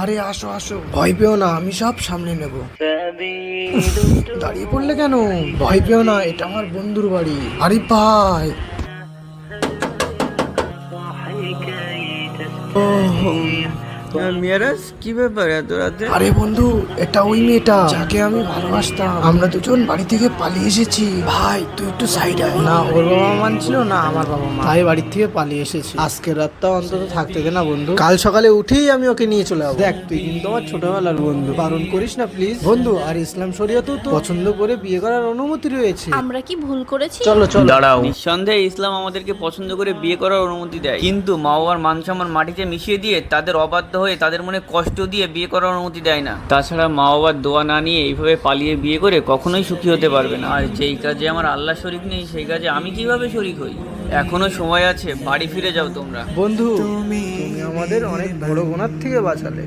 আরে আসো আসো, ভয় পেও না, আমি সব সামনে নেব। দাঁড়িয়ে পড়লে কেন? ভয় পেও না, এটা আমার বন্ধুর বাড়ি। আরে ভাই, মিরাজ, কি ব্যাপার এত রাতে? আরে বন্ধু, এটা ওই মেয়েটা যাকে আমি ভালোবাসতাম। আমরা দুজন বাড়ি থেকে পালিয়ে এসেছি। ভাই তুই একটু সাইড আয়। না ওর বাবা মানছিল না আমার বাবা মা, তাই বাড়ি থেকে পালিয়ে এসেছি। আজকের রাতটা অন্তত থাকতে দে না বন্ধু, কাল সকালে উঠেই আমি ওকে নিয়ে চলে যাবো। দেখ তুই কিন্তু আমার ছোটবেলার বন্ধু, বারণ করিস না প্লিজ বন্ধু। আর ইসলাম শরীয়তেও তো পছন্দ করে বিয়ে করার অনুমতি রয়েছে। আমরা কি ভুল করেছি? চলো চলো। দাঁড়াও, নিঃসন্দেহে ইসলাম আমাদেরকে পছন্দ করে বিয়ে করার অনুমতি দেয়, কিন্তু মা বাবার মান সম্মান মাটিতে মিশিয়ে দিয়ে তাদের অবাধ্য হয়ে তাদের মনে কষ্ট দিয়ে বিয়ে করার অনুমতি দেয় না। তাছাড়া মা বাবার দোয়া না নিয়ে এইভাবে পালিয়ে বিয়ে করে কখনোই সুখী হতে পারবে না। আর যেই কাজে আমার আল্লাহ শরীক নেই, সেই কাজে আমি কিভাবে শরীক হই? এখনো সময় আছে, বাড়ি ফিরে যাও তোমরা। বন্ধু তুমি আমাদের অনেক বড় গুনার থেকে বাঁচালে।